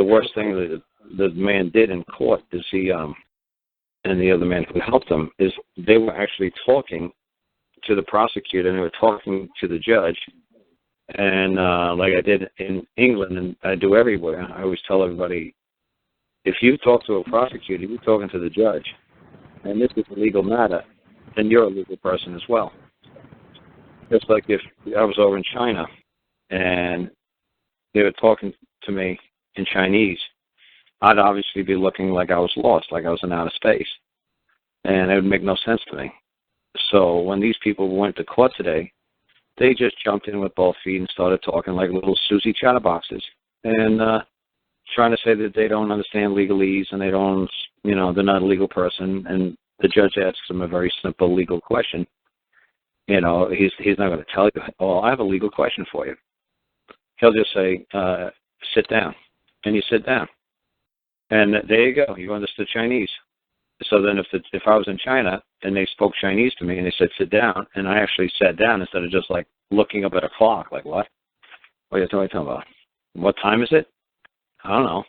the worst thing that the man did in court is and the other man who helped them, is they were actually talking to the prosecutor and they were talking to the judge. And like I did in England and I do everywhere, I always tell everybody, if you talk to a prosecutor, you're talking to the judge. And this is a legal matter, then you're a legal person as well. Just like if I was over in China and they were talking to me in Chinese, I'd obviously be looking like I was lost, like I was in outer space. And it would make no sense to me. So when these people went to court today, they just jumped in with both feet and started talking like little Susie chatterboxes and trying to say that they don't understand legalese and they don't, they're not a legal person. And the judge asks them a very simple legal question. He's not going to tell you, oh, I have a legal question for you. He'll just say, sit down. And you sit down. And there you go. You understood Chinese. So then if I was in China and they spoke Chinese to me and they said, sit down, and I actually sat down instead of just like looking up at a clock, like what? What are you talking about? What time is it? I don't know.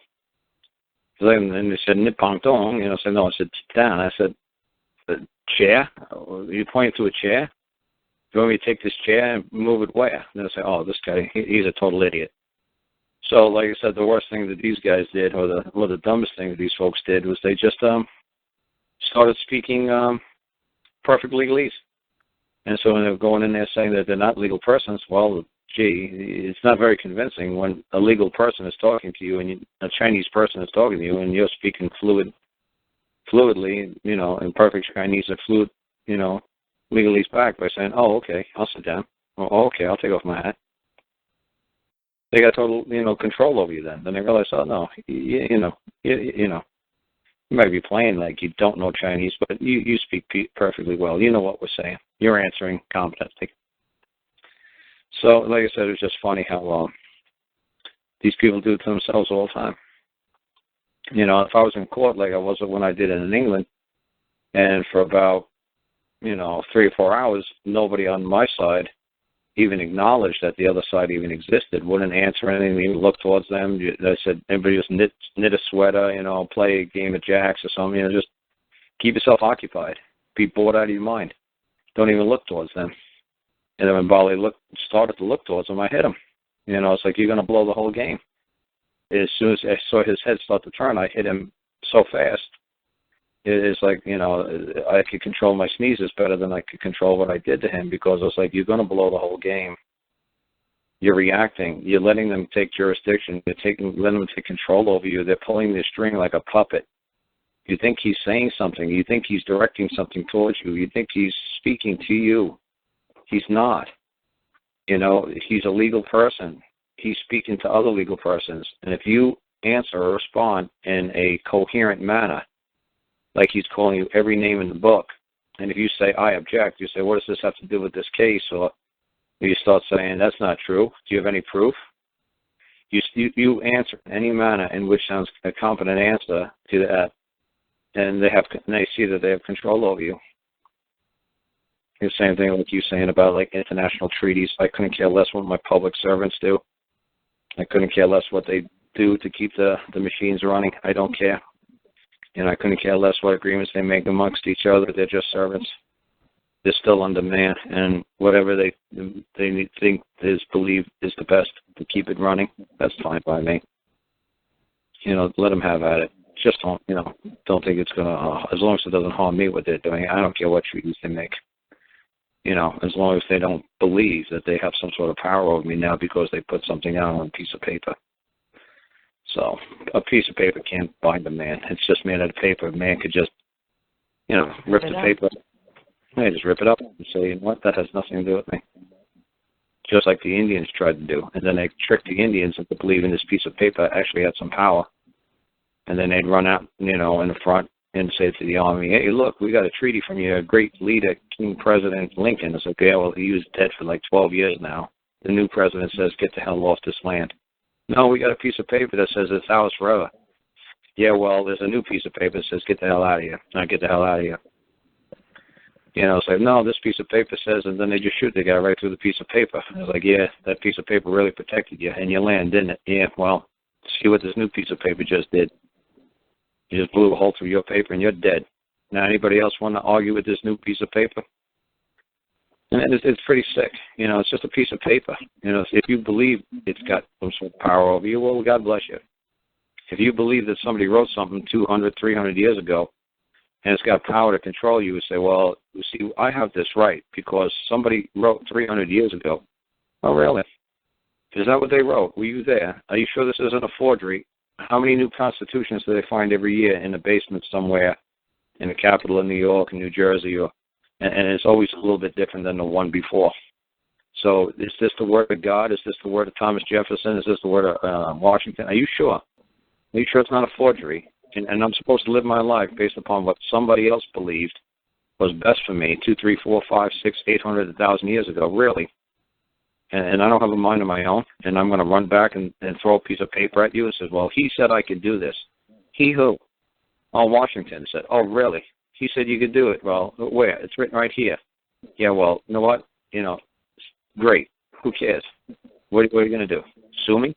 And they said, Nippon Dong, I said, no, I said, sit down. I said, chair? You pointing to a chair? Do you want me to take this chair and move it where? And they'll say, oh, this guy, he's a total idiot. So, like I said, the worst thing that these guys did, or the dumbest thing that these folks did, was they just started speaking perfect legalese. And so when they're going in there saying that they're not legal persons, well, gee, it's not very convincing when a legal person is talking to you and a Chinese person is talking to you and you're speaking fluidly, in perfect Chinese or fluid, legalese back by saying, oh, okay, I'll sit down. Oh, okay, I'll take off my hat. They got total, control over you then. Then they realize, oh, no, you might be playing like you don't know Chinese, but you speak perfectly well. You know what we're saying. You're answering competently. So, like I said, it's just funny how these people do it to themselves all the time. If I was in court like I was when I did it in England, and for about, 3 or 4 hours, nobody on my side even acknowledged that the other side even existed, wouldn't answer anything, even look towards them. I said, everybody just knit a sweater, play a game of jacks or something, just keep yourself occupied. Be bored out of your mind. Don't even look towards them. And then when Bali started to look towards him, I hit him. It's like, you're going to blow the whole game. As soon as I saw his head start to turn, I hit him so fast. It's like, I could control my sneezes better than I could control what I did to him, because it's like, you're going to blow the whole game. You're reacting. You're letting them take jurisdiction. Letting them take control over you. They're pulling the string like a puppet. You think he's saying something. You think he's directing something towards you. You think he's speaking to you. He's not. He's a legal person. He's speaking to other legal persons. And if you answer or respond in a coherent manner, like he's calling you every name in the book, and if you say, I object, you say, what does this have to do with this case? Or you start saying, that's not true. Do you have any proof? You answer in any manner in which sounds a competent answer to that, and they see that they have control over you. The same thing like you saying about like international treaties. I couldn't care less what my public servants do. I couldn't care less what they do to keep the machines running. I don't care. I couldn't care less what agreements they make amongst each other. They're just servants. They're still under man, and whatever they think is believed is the best to keep it running, that's fine by me. Let them have at it. Just don't think it's going to, as long as it doesn't harm me what they're doing. I don't care what treaties they make. As long as they don't believe that they have some sort of power over me now because they put something out on a piece of paper. So a piece of paper can't bind a man. It's just made out of paper. A man could just, rip the paper. Yeah, just rip it up and say, you know what, that has nothing to do with me. Just like the Indians tried to do. And then they tricked the Indians into believing this piece of paper actually had some power. And then they'd run out, in the front and say to the army, hey, look, we got a treaty from your great leader, King President Lincoln. It's like, yeah, well, he was dead for like 12 years now. The new president says, get the hell off this land. No, we got a piece of paper that says it's ours forever. Yeah, well, there's a new piece of paper that says get the hell out of here. Not get the hell out of here. It's like, no, this piece of paper says, and then they just shoot the guy right through the piece of paper. It's like, yeah, that piece of paper really protected you and your land, didn't it? Yeah, well, See what this new piece of paper just did. You just blew a hole through your paper and you're dead. Now, anybody else want to argue with this new piece of paper? And it's pretty sick. You know, it's just a piece of paper. You know, if you believe it's got some sort of power over you, well, God bless you. If you believe that somebody wrote something 200, 300 years ago, and it's got power to control you, and say, well, you see, I have this right because somebody wrote 300 years ago. Oh, really? Is that what they wrote? Were you there? Are you sure this isn't a forgery? How many new constitutions do they find every year in the basement somewhere in the capital of New York and New Jersey? And it's always a little bit different than the one before. So is this the word of God? Is this the word of Thomas Jefferson? Is this the word of Washington? Are you sure? Are you sure it's not a forgery? And I'm supposed to live my life based upon what somebody else believed was best for me 2, 3, 4, 5, 6, 800, 1,000 years ago, really? And I don't have a mind of my own, and I'm going to run back and throw a piece of paper at you and say, well, he said I could do this. He who? Oh, Washington said, oh, really? He said you could do it. Well, where? It's written right here. Yeah, well, you know what? You know, great. Who cares? What are you going to do? Sue me?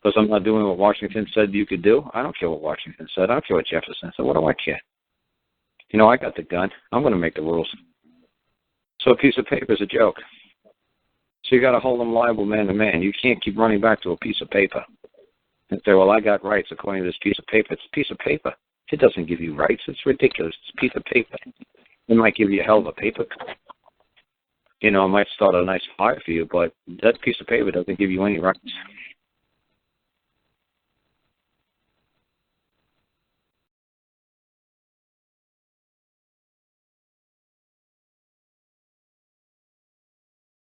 Because I'm not doing what Washington said you could do? I don't care what Washington said. I don't care what Jefferson said. What do I care? You know, I got the gun. I'm going to make the rules. So a piece of paper is a joke. So you got to hold them liable man to man. You can't keep running back to a piece of paper and say, well, I got rights according to this piece of paper. It's a piece of paper. It doesn't give you rights. It's ridiculous. It's a piece of paper. It might give you a hell of a paper. You know, it might start a nice fire for you, but that piece of paper doesn't give you any rights.